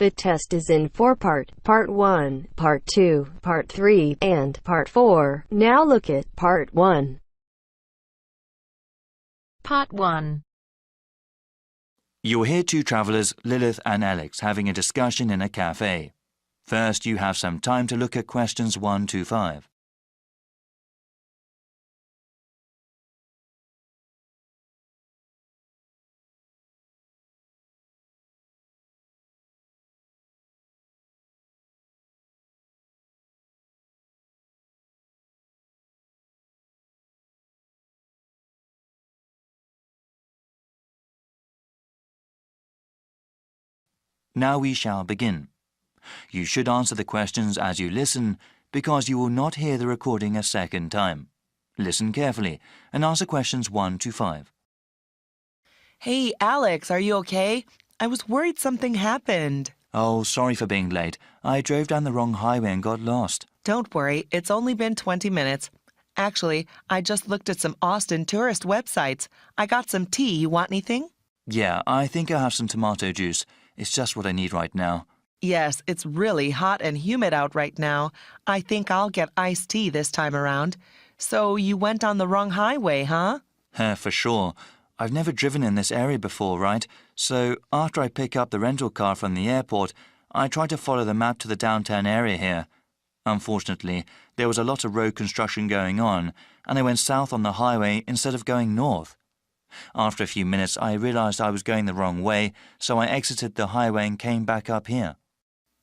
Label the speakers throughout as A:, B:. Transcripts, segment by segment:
A: The test is in 4 parts: Part 1, Part 2, Part 3, and Part 4. Now look at Part 1.
B: Part 1.
C: You'll hear two travellers, Lilith and Alex, having a discussion in a cafe. First, you have some time to look at questions 1 to 5. Now we shall begin. You should answer the questions as you listen, because you will not hear the recording a second time. Listen carefully and answer questions 1 to 5.
D: Hey, Alex, are you okay? I was worried something happened.
C: Oh, sorry for being late. I drove down the wrong highway and got lost.
D: Don't worry, it's only been 20 minutes. Actually, I just looked at some Austin tourist websites. I got some tea. You want anything?
C: Yeah, I think I'll have some tomato juice. It's just what I need right now.
D: Yes, it's really hot and humid out right now. I think I'll get iced tea this time around. So you went on the wrong highway, huh?
C: For sure. I've never driven in this area before, right? So after I pick up the rental car from the airport, I try to follow the map to the downtown area here. Unfortunately, there was a lot of road construction going on, and I went south on the highway instead of going north. After a few minutes, I realized I was going the wrong way, so I exited the highway and came back up here.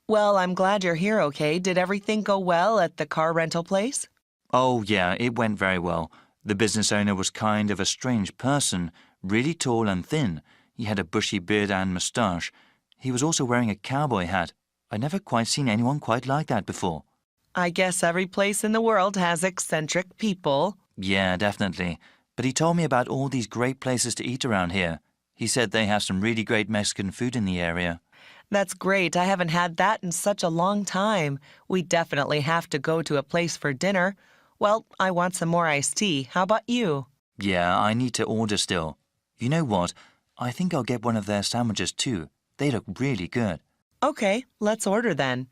D: Well, I'm glad you're here, okay? Did everything go well at the car rental place?
C: Oh, yeah, it went very well. The business owner was kind of a strange person, really tall and thin. He had a bushy beard and moustache. He was also wearing a cowboy hat. I'd never quite seen anyone quite like that before.
D: I guess every place in the world has eccentric people.
C: Yeah, definitely. But he told me about all these great places to eat around here. He said they have some really great Mexican food in the area.
D: That's great. I haven't had that in such a long time. We definitely have to go to a place for dinner. Well, I want some more iced tea. How about you?
C: Yeah, I need to order still. You know what? I think I'll get one of their sandwiches too. They look really good.
D: Okay, let's order then.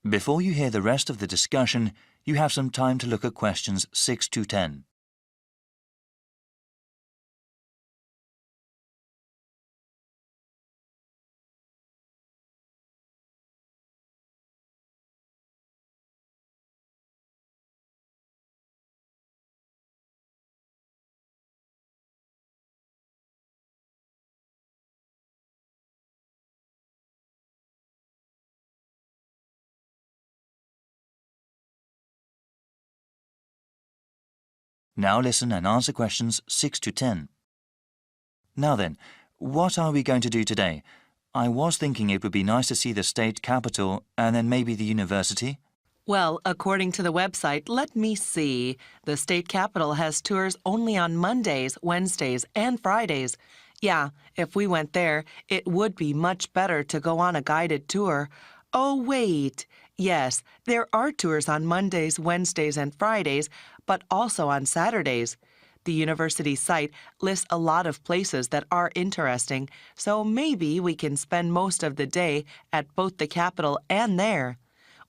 C: Before you hear the rest of the discussion, you have some time to look at questions 6 to 10. Now listen and answer questions 6 to 10. Now then, what are we going to do today? I was thinking it would be nice to see the state capitol and then maybe the university.
D: Well, according to the website, let me see. The state capitol has tours only on Mondays, Wednesdays, and Fridays. Yeah, if we went there, it would be much better to go on a guided tour. Oh, wait. Yes, there are tours on Mondays, Wednesdays, and Fridays, but also on Saturdays. The university site lists a lot of places that are interesting, so maybe we can spend most of the day at both the Capitol and there.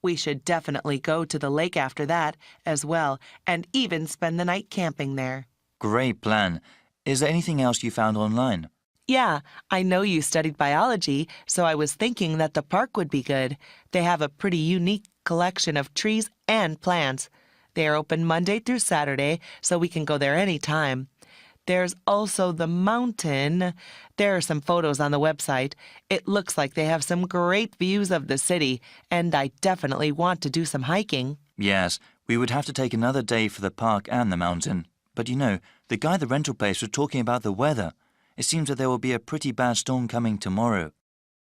D: We should definitely go to the lake after that as well, and even spend the night camping there.
C: Great plan. Is there anything else you found online?
D: Yeah, I know you studied biology, so I was thinking that the park would be good. They have a pretty unique collection of trees and plants. They are open Monday through Saturday, so we can go there anytime. There's also the mountain. There are some photos on the website. It looks like they have some great views of the city, and I definitely want to do some hiking.
C: Yes, we would have to take another day for the park and the mountain. But you know, the guy at the rental place was talking about the weather. It seems that there will be a pretty bad storm coming tomorrow.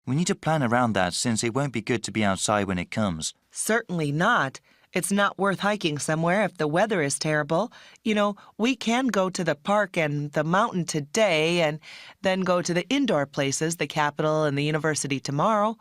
C: We need to plan around that since it won't be good to be outside when it comes.
D: Certainly not. It's not worth hiking somewhere if the weather is terrible. You know, we can go to the park and the mountain today and then go to the indoor places, the Capitol and the university tomorrow.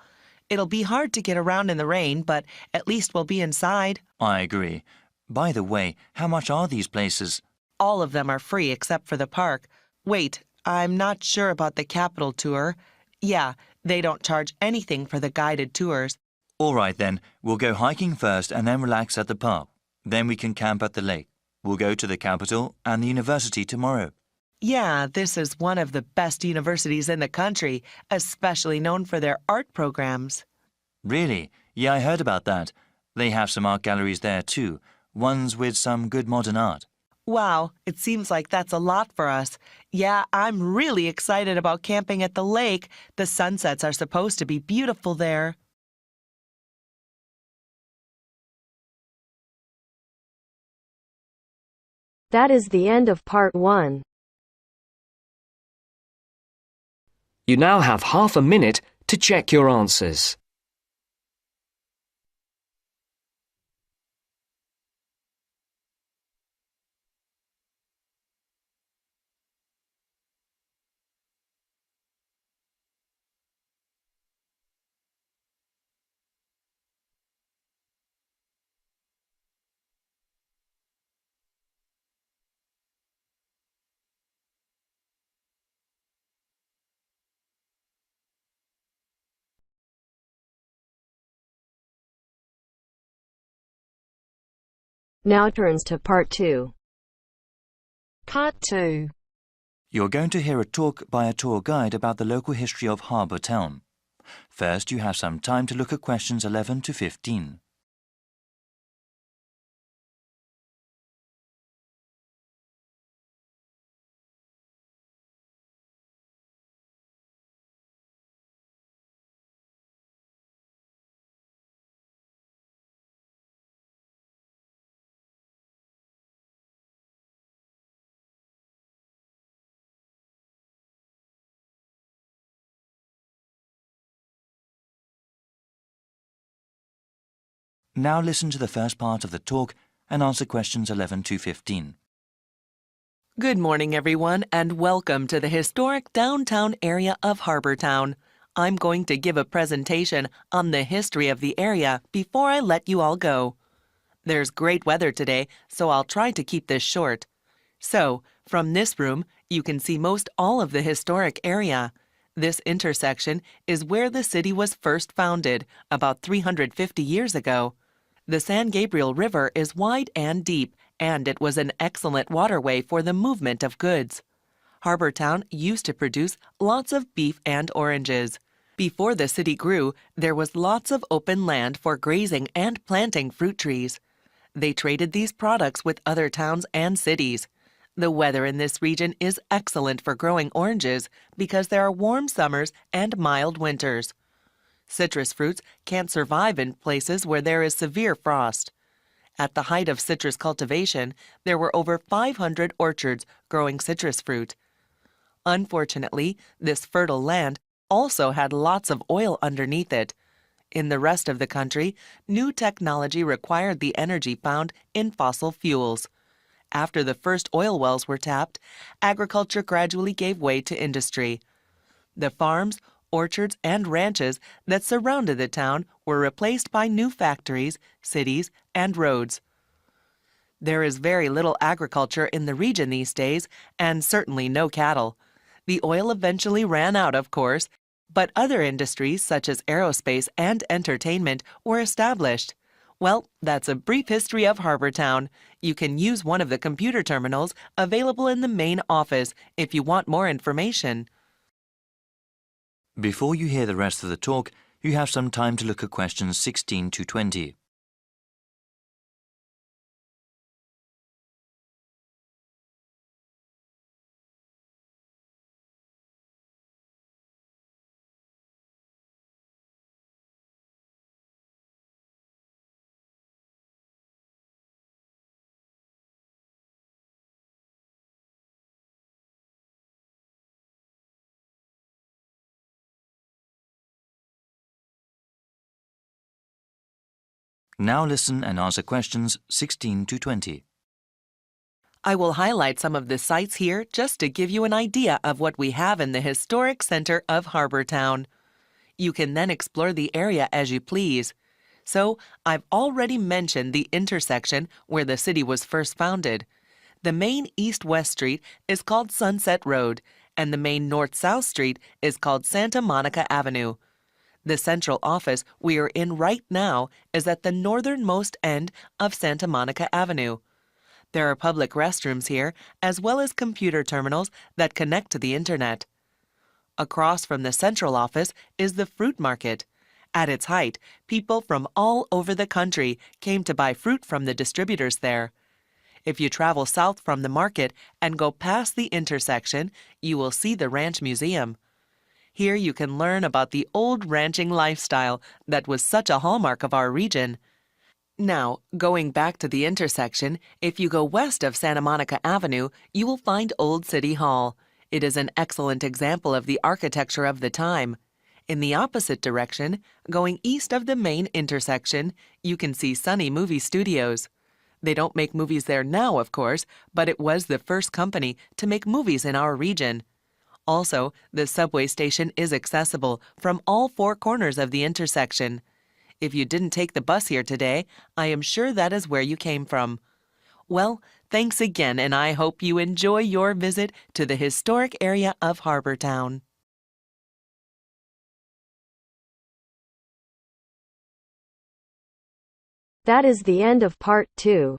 D: It'll be hard to get around in the rain, but at least we'll be inside.
C: I agree. By the way, how much are these places?
D: All of them are free except for the park. Wait, I'm not sure about the Capitol tour. Yeah, They don't charge anything for the guided tours.
C: All right then, we'll go hiking first and then relax at the park. Then we can camp at the lake. We'll go to the capital and the university tomorrow.
D: Yeah, this is one of the best universities in the country, especially known for their art programs.
C: Really? Yeah, I heard about that. They have some art galleries there too, ones with some good modern art.
D: Wow, it seems like that's a lot for us. Yeah, I'm really excited about camping at the lake. The sunsets are supposed to be beautiful there.
A: That is the end of part 1.
B: You now have half a minute to check your answers.
A: Now turns to part 2.
E: Part 2.
C: You're going to hear a talk by a tour guide about the local history of Harbour Town. First, you have some time to look at questions 11 to 15. Now listen to the first part of the talk and answer questions 11 to 15.
D: Good morning, everyone, and welcome to the historic downtown area of Harbour Town. I'm going to give a presentation on the history of the area before I let you all go. There's great weather today, so I'll try to keep this short. So, from this room, you can see most all of the historic area. This intersection is where the city was first founded, about 350 years ago. The San Gabriel River is wide and deep, and it was an excellent waterway for the movement of goods. Harbour Town used to produce lots of beef and oranges. Before the city grew, there was lots of open land for grazing and planting fruit trees. They traded these products with other towns and cities. The weather in this region is excellent for growing oranges because there are warm summers and mild winters. Citrus fruits can't survive in places where there is severe frost. At the height of citrus cultivation, there were over 500 orchards growing citrus fruit. Unfortunately, this fertile land also had lots of oil underneath it. In the rest of the country, new technology required the energy found in fossil fuels. After the first oil wells were tapped, agriculture gradually gave way to industry. The farms, orchards, and ranches that surrounded the town were replaced by new factories, cities, and roads. There is very little agriculture in the region these days, and certainly no cattle. The oil eventually ran out, of course, but other industries such as aerospace and entertainment were established. Well, that's a brief history of Harbour Town. You can use one of the computer terminals available in the main office if you want more information.
C: Before you hear the rest of the talk, you have some time to look at questions 16 to 20. Now listen and answer questions 16 to 20.
D: I will highlight some of the sites here just to give you an idea of what we have in the historic center of Harbour Town. You can then explore the area as you please. So, I've already mentioned the intersection where the city was first founded. The main east-west street is called Sunset Road, and the main north-south street is called Santa Monica Avenue. The central office we are in right now is at the northernmost end of Santa Monica Avenue. There are public restrooms here, as well as computer terminals that connect to the internet. Across from the central office is the fruit market. At its height, people from all over the country came to buy fruit from the distributors there. If you travel south from the market and go past the intersection, you will see the Ranch Museum. Here you can learn about the old ranching lifestyle that was such a hallmark of our region. Now, going back to the intersection, if you go west of Santa Monica Avenue, you will find Old City Hall. It is an excellent example of the architecture of the time. In the opposite direction, going east of the main intersection, you can see Sunny Movie Studios. They don't make movies there now, of course, but it was the first company to make movies in our region. Also, the subway station is accessible from all four corners of the intersection. If you didn't take the bus here today, I am sure that is where you came from. Well, thanks again, and I hope you enjoy your visit to the historic area of Harbortown.
A: That is the end of part 2.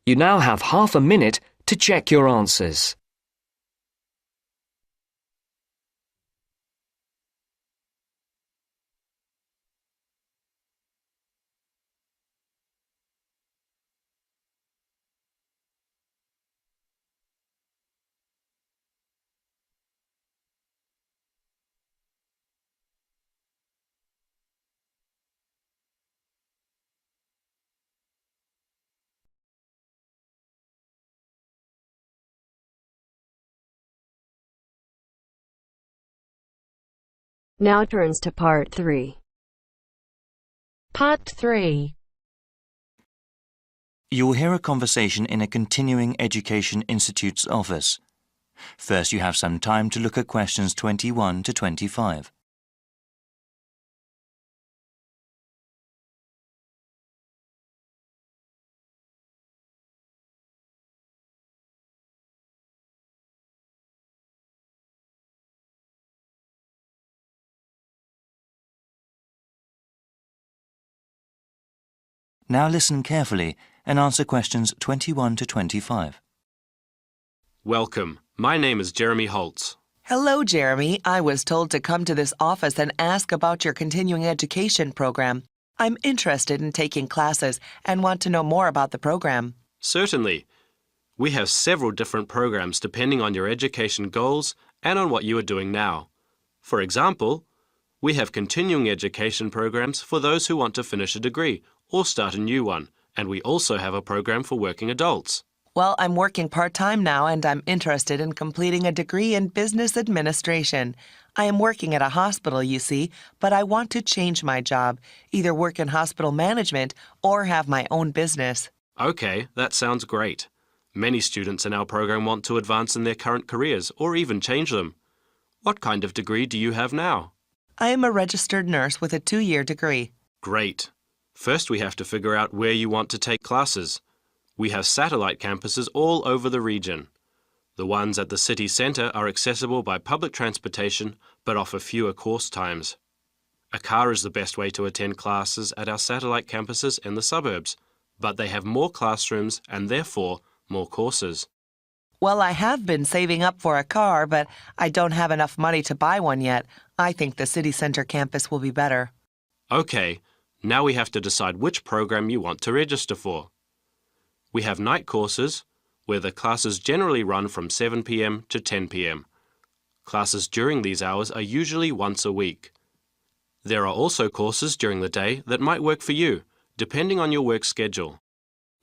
B: You now have half a minute to check your answers.
A: Now turns to part 3.
E: Part 3.
C: You will hear a conversation in a continuing education institute's office. First, you have some time to look at questions 21 to 25. Now listen carefully and answer questions 21 to 25.
F: Welcome. My name is Jeremy Holtz.
D: Hello, Jeremy. I was told to come to this office and ask about your continuing education program. I'm interested in taking classes and want to know more about the program.
F: Certainly. We have several different programs depending on your education goals and on what you are doing now. For example, we have continuing education programs for those who want to finish a degree or start a new one, and we also have a program for working adults.
D: Well, I'm working part-time now and I'm interested in completing a degree in business administration. I am working at a hospital, you see, but I want to change my job, either work in hospital management or have my own business.
F: Okay, that sounds great. Many students in our program want to advance in their current careers or even change them. What kind of degree do you have now?
D: I am a registered nurse with a 2-year degree.
F: Great. First, we have to figure out where you want to take classes. We have satellite campuses all over the region. The ones at the city centre are accessible by public transportation but offer fewer course times. A car is the best way to attend classes at our satellite campuses in the suburbs, but they have more classrooms and therefore more courses.
D: Well, I have been saving up for a car, but I don't have enough money to buy one yet. I think the city centre campus will be better.
F: Okay, now we have to decide which program you want to register for. We have night courses, where the classes generally run from 7 p.m. to 10 p.m. Classes during these hours are usually once a week. There are also courses during the day that might work for you, depending on your work schedule.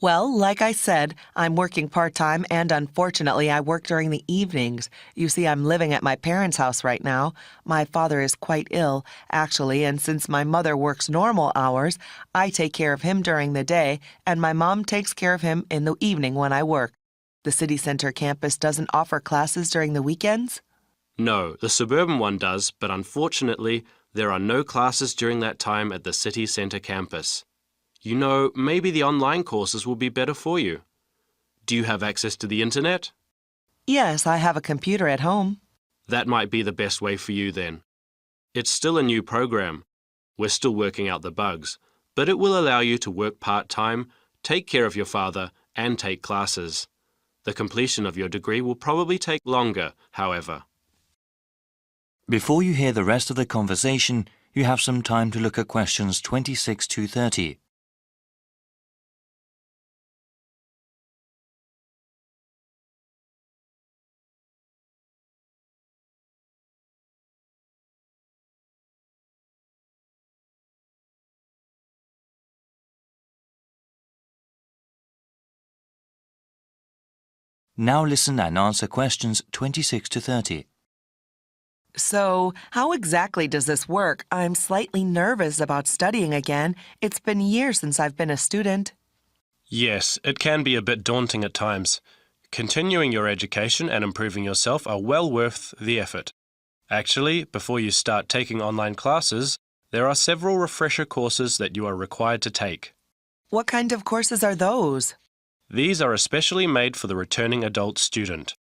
D: Well, like I said, I'm working part-time and unfortunately I work during the evenings. You see, I'm living at my parents' house right now. My father is quite ill, actually, and since my mother works normal hours, I take care of him during the day and my mom takes care of him in the evening when I work. The city center campus doesn't offer classes during the weekends?
F: No, the suburban one does, but unfortunately, there are no classes during that time at the city centre campus. You know, maybe the online courses will be better for you. Do you have access to the internet?
D: Yes, I have a computer at home.
F: That might be the best way for you then. It's still a new program. We're still working out the bugs, but it will allow you to work part-time, take care of your father, and take classes. The completion of your degree will probably take longer, however.
C: Before you hear the rest of the conversation, you have some time to look at questions 26 to 30. Now listen and answer questions 26 to 30.
D: So, how exactly does this work? I'm slightly nervous about studying again. It's been years since I've been a student.
F: Yes, it can be a bit daunting at times. Continuing your education and improving yourself are well worth the effort. Actually, before you start taking online classes, there are several refresher courses that you are required to take.
D: What kind of courses are those?
F: These are especially made for the returning adult student.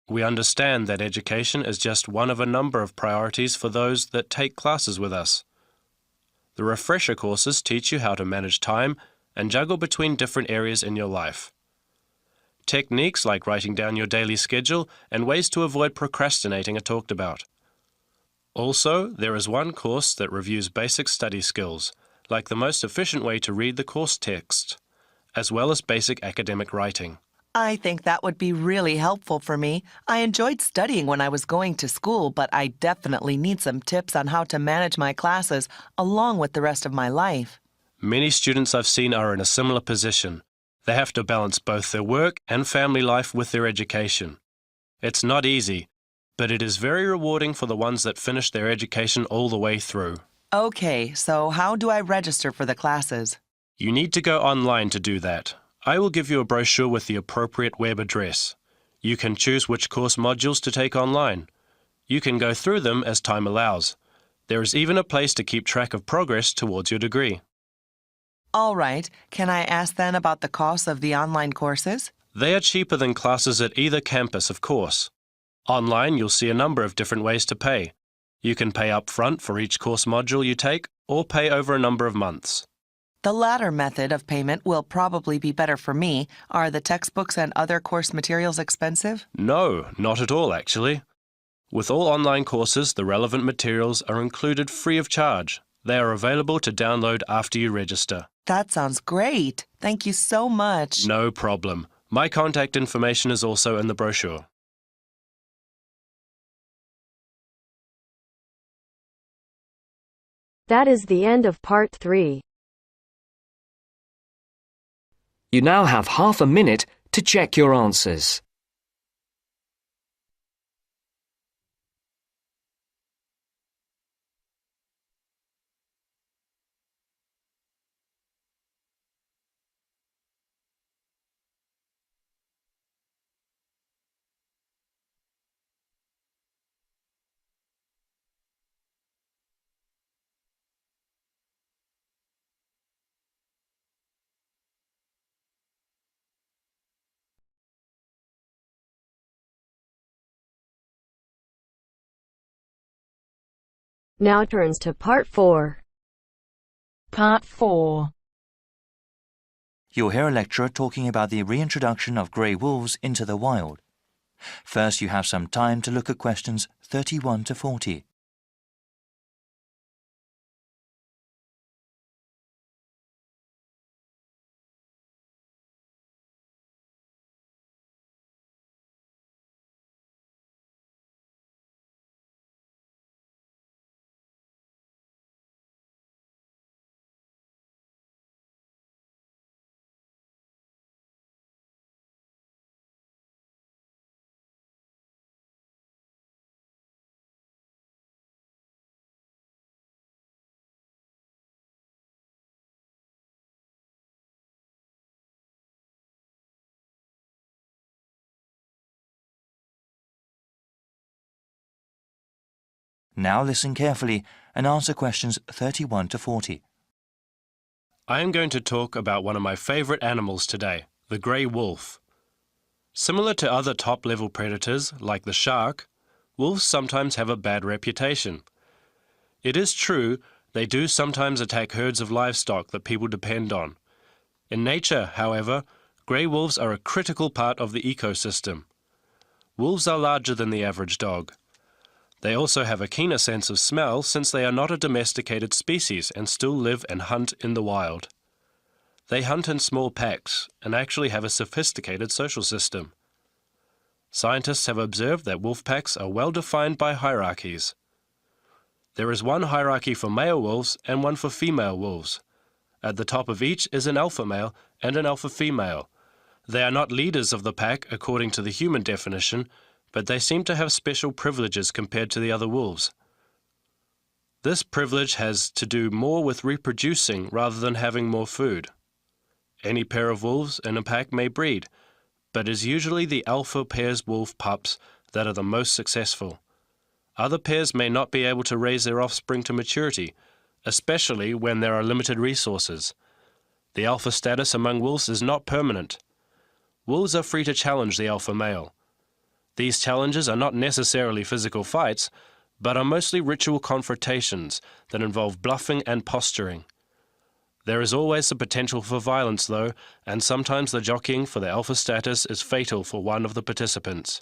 F: We understand that education is just one of a number of priorities for those that take classes with us. The refresher courses teach you how to manage time and juggle between different areas in your life. Techniques like writing down your daily schedule and ways to avoid procrastinating are talked about. Also, there is one course that reviews basic study skills, like the most efficient way to read the course text, as well as basic academic writing.
D: I think that would be really helpful for me. I enjoyed studying when I was going to school, but I definitely need some tips on how to manage my classes along with the rest of my life.
F: Many students I've seen are in a similar position. They have to balance both their work and family life with their education. It's not easy, but it is very rewarding for the ones that finish their education all the way through.
D: Okay, so how do I register for the classes?
F: You need to go online to do that. I will give you a brochure with the appropriate web address. You can choose which course modules to take online. You can go through them as time allows. There is even a place to keep track of progress towards your degree.
D: All right, can I ask then about the cost of the online courses?
F: They are cheaper than classes at either campus, of course. Online, you'll see a number of different ways to pay. You can pay up front for each course module you take, or pay over a number of months.
D: The latter method of payment will probably be better for me. Are the textbooks and other course materials expensive?
F: No, not at all, actually. With all online courses, the relevant materials are included free of charge. They are available to download after you register.
D: That sounds great. Thank you so much.
F: No problem. My contact information is also in the brochure.
A: That is the end of part 3.
B: You now have half a minute to check your answers.
A: Now turns to part 4.
E: Part 4.
C: You'll hear a lecturer talking about the reintroduction of grey wolves into the wild. First, you have some time to look at questions 31 to 40. Now listen carefully and answer questions 31 to 40.
F: I am going to talk about one of my favorite animals today, the grey wolf. Similar to other top-level predators, like the shark, wolves sometimes have a bad reputation. It is true they do sometimes attack herds of livestock that people depend on. In nature, however, grey wolves are a critical part of the ecosystem. Wolves are larger than the average dog. They also have a keener sense of smell since they are not a domesticated species and still live and hunt in the wild. They hunt in small packs and actually have a sophisticated social system. Scientists have observed that wolf packs are well defined by hierarchies. There is one hierarchy for male wolves and one for female wolves. At the top of each is an alpha male and an alpha female. They are not leaders of the pack according to the human definition, but they seem to have special privileges compared to the other wolves. This privilege has to do more with reproducing rather than having more food. Any pair of wolves in a pack may breed, but it is usually the alpha pair's wolf pups that are the most successful. Other pairs may not be able to raise their offspring to maturity, especially when there are limited resources. The alpha status among wolves is not permanent. Wolves are free to challenge the alpha male. These challenges are not necessarily physical fights, but are mostly ritual confrontations that involve bluffing and posturing. There is always the potential for violence, though, and sometimes the jockeying for the alpha status is fatal for one of the participants.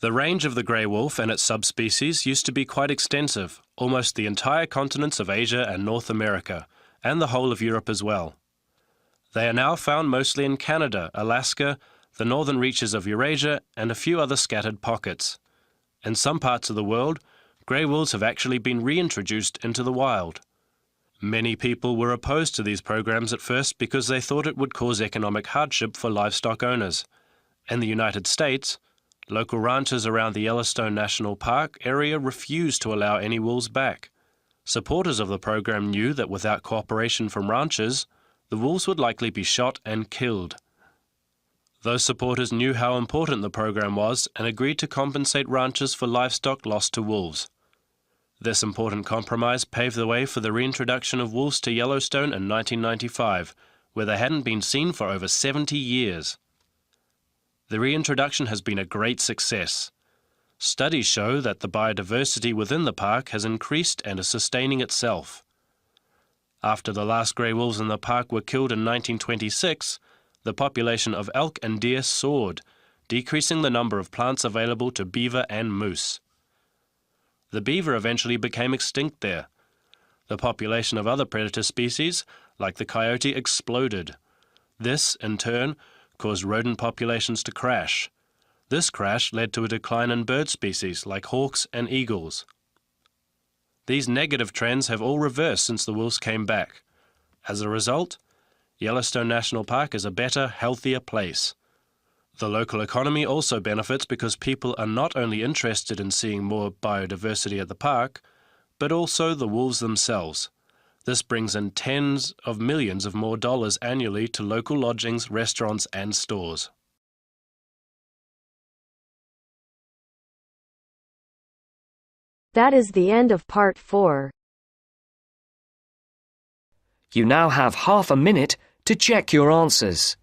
F: The range of the grey wolf and its subspecies used to be quite extensive, almost the entire continents of Asia and North America, and the whole of Europe as well. They are now found mostly in Canada, Alaska, the northern reaches of Eurasia, and a few other scattered pockets. In some parts of the world, grey wolves have actually been reintroduced into the wild. Many people were opposed to these programs at first because they thought it would cause economic hardship for livestock owners. In the United States, local ranchers around the Yellowstone National Park area refused to allow any wolves back. Supporters of the program knew that without cooperation from ranchers, the wolves would likely be shot and killed. Those supporters knew how important the program was and agreed to compensate ranchers for livestock lost to wolves. This important compromise paved the way for the reintroduction of wolves to Yellowstone in 1995, where they hadn't been seen for over 70 years. The reintroduction has been a great success. Studies show that the biodiversity within the park has increased and is sustaining itself. After the last grey wolves in the park were killed in 1926, the population of elk and deer soared, decreasing the number of plants available to beaver and moose. The beaver eventually became extinct there. The population of other predator species, like the coyote, exploded. This, in turn, caused rodent populations to crash. This crash led to a decline in bird species like hawks and eagles. These negative trends have all reversed since the wolves came back. As a result, Yellowstone National Park is a better, healthier place. The local economy also benefits because people are not only interested in seeing more biodiversity at the park, but also the wolves themselves. This brings in tens of millions of more dollars annually to local lodgings, restaurants, and stores.
A: That is the end of part 4.
B: You now have half a minute to check your answers.